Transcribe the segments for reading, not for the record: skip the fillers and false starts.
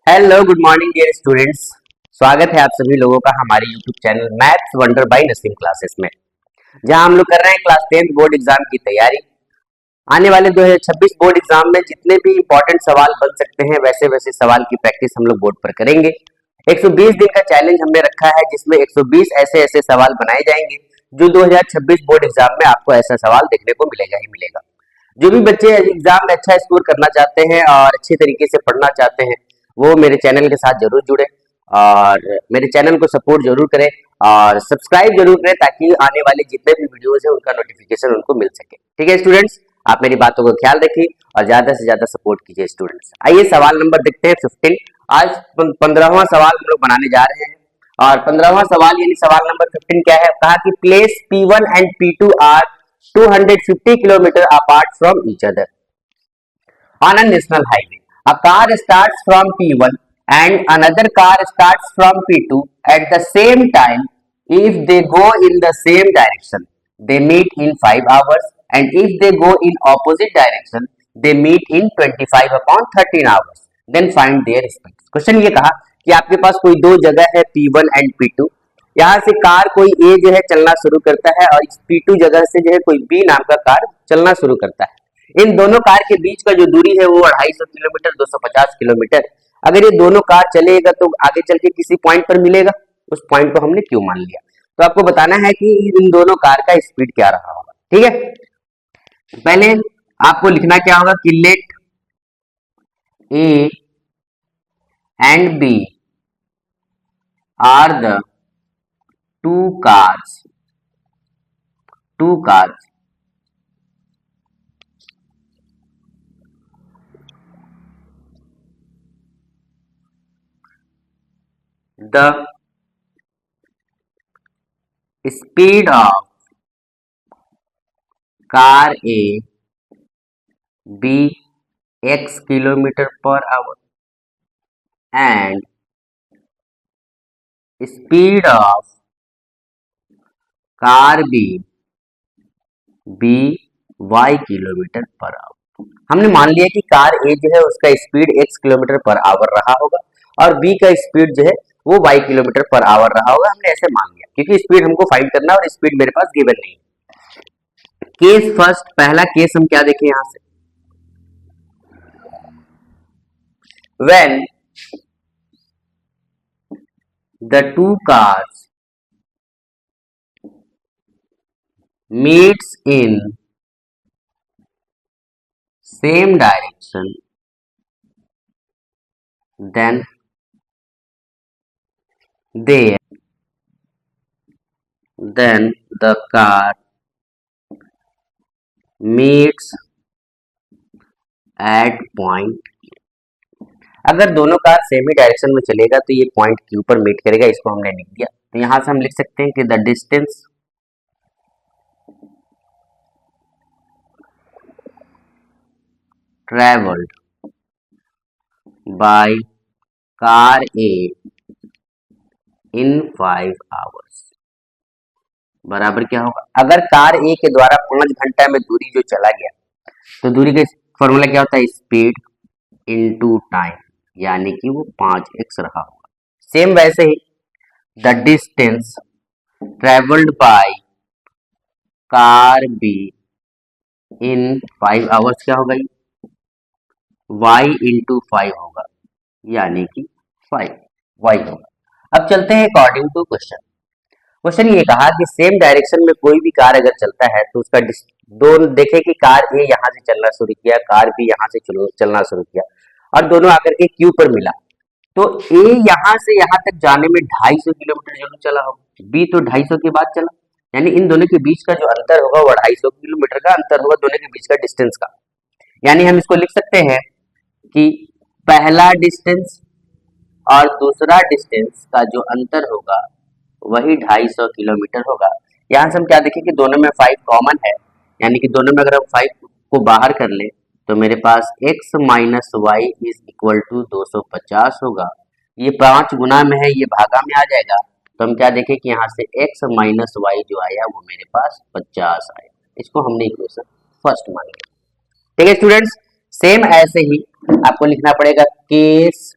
Hello good morning dear students. स्वागत है आप सभी लोगों का हमारे YouTube channel maths wonder by Naseem classes में, जहां हम लोग कर रहे हैं क्लास 10th बोर्ड एग्जाम की तैयारी। आने वाले 2026 बोर्ड एग्जाम में जितने भी इंपॉर्टेंट सवाल बन सकते हैं वैसे वैसे सवाल की प्रैक्टिस हम लोग बोर्ड पर करेंगे। 120 दिन का चैलेंज हमने रखा है, जिसमें 120 ऐसे ऐसे सवाल बनाए जाएंगे जो 2026 बोर्ड एग्जाम में आपको ऐसा सवाल देखने को मिलेगा ही मिलेगा। जो भी बच्चे एग्जाम में अच्छा स्कोर करना चाहते हैं और अच्छे तरीके से पढ़ना चाहते हैं वो मेरे चैनल के साथ जरूर जुड़े और मेरे चैनल को सपोर्ट जरूर करें और सब्सक्राइब जरूर करें ताकि आने वाले जितने भी वीडियोस हैं उनका नोटिफिकेशन उनको मिल सके। ठीक है स्टूडेंट्स, आप मेरी बातों का ख्याल रखिए और ज्यादा से ज्यादा सपोर्ट कीजिए स्टूडेंट्स। आइए सवाल नंबर देखते हैं 15। आज 15वां सवाल हम लोग बनाने जा रहे हैं और 15वां सवाल यानी सवाल नंबर 15 क्या है, कहा कि place P1 and P2 are 250 kilometre apart from each other on a national highway. A car starts from P1 and another car starts from P2 at the same time. If they go in the same direction, they meet in 5 hours, and if they go in opposite direction, they meet in 25 upon 13 hours. Then find their respects. Question ये कहा कि आपके पास कोई दो जगह है P1 and P2। यहाँ से कार कोई A जो है चलना शुरू करता है और इस P2 जगह से जो है कोई B नाम का कार चलना शुरू करता है। इन दोनों कार के बीच का जो दूरी है वो 250 किलोमीटर 250 किलोमीटर। अगर ये दोनों कार चलेगा तो आगे चल के किसी पॉइंट पर मिलेगा, उस पॉइंट को हमने क्यों मान लिया। तो आपको बताना है कि इन दोनों कार का स्पीड क्या रहा होगा। ठीक है, पहले आपको लिखना क्या होगा कि let A and B are the two cars the speed of car A be x kilometer per hour and speed of car B be y kilometre per hour. हमने मान लिया कि कार A जो है उसका speed x kilometre per hour रहा होगा और B का स्पीड जो है वो y किलोमीटर पर आवर रहा होगा। हमने ऐसे मान लिया क्योंकि स्पीड हमको फाइंड करना है और स्पीड मेरे पास गिवन नहीं है। केस फर्स्ट, पहला केस हम क्या देखें यहां से, when the two cars meets in same direction, then the car meets at point। अगर दोनों कार सेम ही डायरेक्शन में चलेगा तो ये पॉइंट क्यू पर मीट करेगा, इसको हमने लिख दिया। तो यहां से हम लिख सकते हैं कि the distance travelled by car A in 5 hours बराबर क्या होगा। अगर कार ए के द्वारा 5 घंटा में दूरी जो चला गया तो दूरी का फॉर्मूला क्या होता है, स्पीड इनटू टाइम, यानी कि वो 5x रहा होगा। सेम वैसे ही the distance travelled by car B in 5 hours क्या होगा, y इंटू 5 होगा, यानी कि 5y होगा। अब चलते हैं अकॉर्डिंग टू क्वेश्चन। क्वेश्चन ये कहा कि सेम डायरेक्शन में कोई भी कार अगर चलता है तो उसका दोनों देखे कि कार ए यहाँ से चलना शुरू किया, कार बी यहाँ से चलना शुरू किया और दोनों आकर के क्यू पर मिला, तो ए यहाँ से यहाँ तक जाने में 250 किलोमीटर जरूर चला होगा, बी तो 250 के बाद चला, यानी इन दोनों के बीच का जो अंतर होगा वो 250 किलोमीटर का अंतर होगा दोनों के बीच का डिस्टेंस का। यानी हम इसको लिख सकते हैं कि पहला डिस्टेंस और दूसरा डिस्टेंस का जो अंतर होगा वही 250 किलोमीटर होगा। यहाँ से हम क्या देखें कि दोनों में 5 कॉमन है, यानी कि दोनों में अगर हम 5 को बाहर कर ले तो मेरे पास x minus y is equal to 250 होगा। ये 5 गुना में है, ये भागा में आ जाएगा, तो हम क्या देखें कि यहाँ से x माइनस वाई जो आया वो मेरे पास 50 आया। इसको हमने इक्वेशन फर्स्ट मान लिया। ठीक है स्टूडेंट्स, सेम ऐसे ही आपको लिखना पड़ेगा केस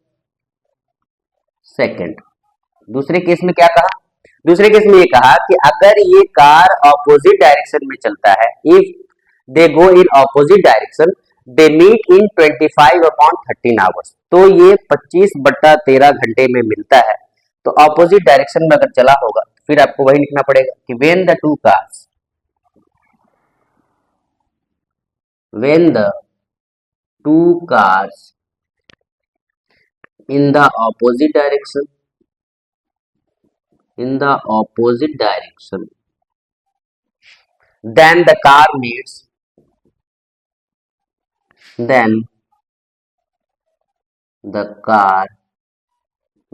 सेकेंड। दूसरे केस में क्या कहा? दूसरे केस में ये कहा कि अगर ये कार ऑपोजिट डायरेक्शन में चलता है, if they go in opposite direction they meet in 25/13 hours, तो ये 25/13 घंटे में मिलता है। तो ऑपोजिट डायरेक्शन में अगर चला होगा फिर आपको वही लिखना पड़ेगा कि when the two cars in the opposite direction then the car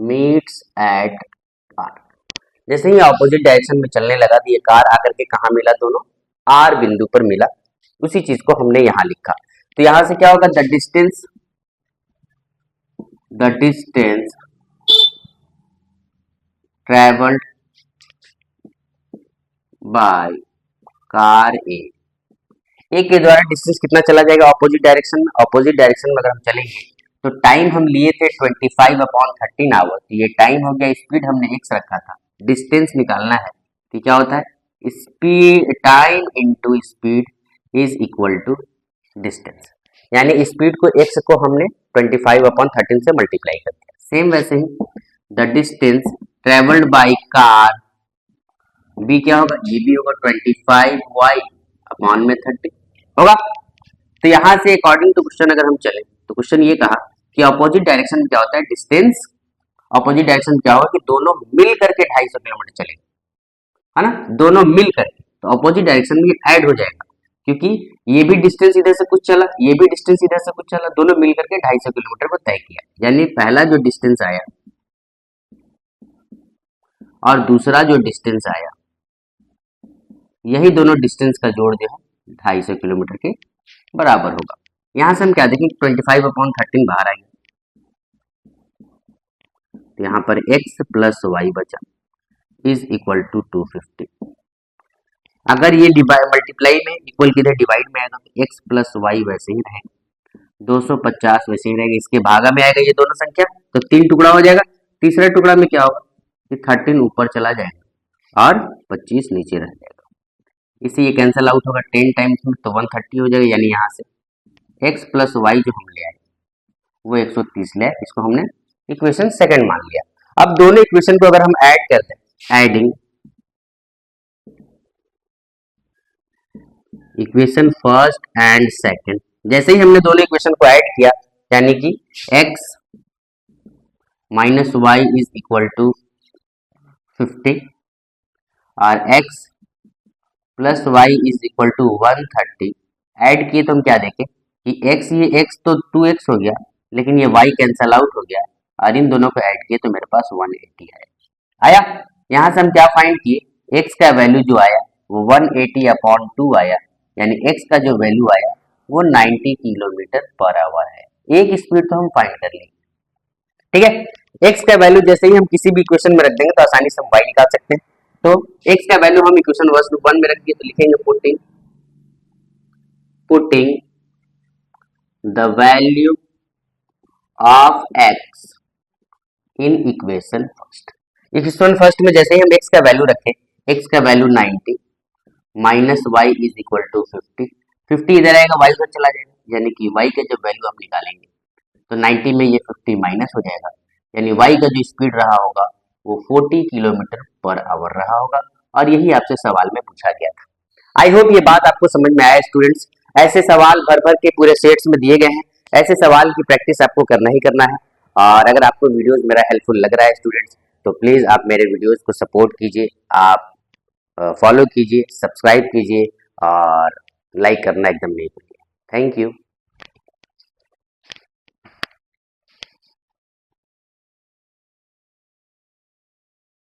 meets at R। जैसे ही ऑपोजिट डायरेक्शन में चलने लगा तो ये कार आकर के कहा मिला? दोनों आर बिंदु पर मिला। उसी चीज को हमने यहां लिखा। तो यहां से क्या होगा? The distance travelled by car A के द्वारा डिस्टेंस कितना चला जाएगा ऑपोजिट डायरेक्शन में? ऑपोजिट डायरेक्शन में अगर हम चलेंगे तो टाइम हम लिए थे 25/13 आवर, तो ये टाइम हो गया, स्पीड हमने x रखा था, डिस्टेंस निकालना है तो क्या होता है? Speed time into speed is equal to distance, यानी स्पीड को x को हमने 25/13 से मल्टीप्लाई कर दिया। सेम वैसे ही the distance travelled by car b क्या होगा? ये भी होगा 25y/30 होगा। तो यहां से अकॉर्डिंग टू क्वेश्चन अगर हम चले तो क्वेश्चन ये कहा कि ऑपोजिट डायरेक्शन में क्या होता है? डिस्टेंस ऑपोजिट डायरेक्शन में क्या होगा कि दोनों मिल करके 250 किलोमीटर चलेंगे, है ना? दोनों मिल करके, तो ऑपोजिट डायरेक्शन में ऐड हो जाएगा, क्योंकि ये भी डिस्टेंस इधर से कुछ चला, ये भी डिस्टेंस इधर से कुछ चला, दोनों मिल करके 250 किलोमीटर को तय किया। यानी पहला जो डिस्टेंस आया और दूसरा जो डिस्टेंस आया, यही दोनों डिस्टेंस का जोड़ जो है 250 किलोमीटर के बराबर होगा। यहां से हम क्या देखें? 25/13 बाहर आएगा, तो यहां पर x प्लस वाई बचा इज इक्वल टू 250। अगर ये मल्टीप्लाई में इक्वल किधर डिवाइड में आएगा तो x प्लस वाई वैसे ही रहेगा, 250 वैसे ही रहेगा, इसके भागा में आएगा ये दोनों संख्या, तो 3 टुकड़ा हो जाएगा। तीसरे टुकड़ा में क्या होगा कि 13 ऊपर चला जाएगा और 25 नीचे रह जाएगा। इसे ये कैंसिल आउट होगा 10 टाइम्स में, तो 130 हो जाएगा। यानी यहाँ से x प्लस वाई जो हम ले आए वो 130 ले, इसको हमने इक्वेशन सेकंड मान लिया। अब दोनों इक्वेशन को अगर हम ऐड करते हैं, adding equation first and second, जैसे ही हमने दोनों इक्वेशन को ऐड किया यानी कि x minus y is equal to 50 और x plus y is equal to 130 add किए तो हम क्या देखें कि x, ये x तो 2x हो गया, लेकिन ये y कैंसल आउट हो गया और इन दोनों को ऐड किए तो मेरे पास 180 आया। यहाँ से हम क्या फाइंड किए? x का वैल्यू जो आया वो 180/2 आया, यानी x का जो वैल्यू आया वो 90 किलोमीटर पर आवर है। एक स्पीड तो हम फाइंड कर लेंगे, ठीक है। x का वैल्यू जैसे ही हम किसी भी इक्वेशन में रख देंगे तो आसानी से हम y निकाल सकते हैं। तो x का वैल्यू हम इक्वेशन 1 में रख दिए तो लिखेंगे putting the value of x in equation first. Equation first में जैसे ही हम x का वैल्यू रखें, x का value 90 minus y is equal to 50 इधर आएगा, y उधर चला जाएगा, यानी कि y का जब वैल्यू आप निकालेंगे तो 90 में ये 50 माइनस हो जाएगा, यानी y का जो स्पीड रहा होगा वो 40 किलोमीटर पर आवर रहा होगा। और यही आपसे सवाल में पूछा गया था। आई होप ये बात आपको समझ में आया स्टूडेंट्स। ऐसे सवाल भर भर के पूरे सेट्स में दिए गए हैं, ऐसे सवाल की प्रैक्टिस आपको करना ही करना है। और अगर आपको वीडियोस मेरा हेल्पफुल लग रहा है स्टूडेंट्स तो प्लीज़ आप मेरे वीडियोस को सपोर्ट कीजिए, आप फॉलो कीजिए, सब्सक्राइब कीजिए और लाइक करना एकदम नहीं भूलिए। Thank you.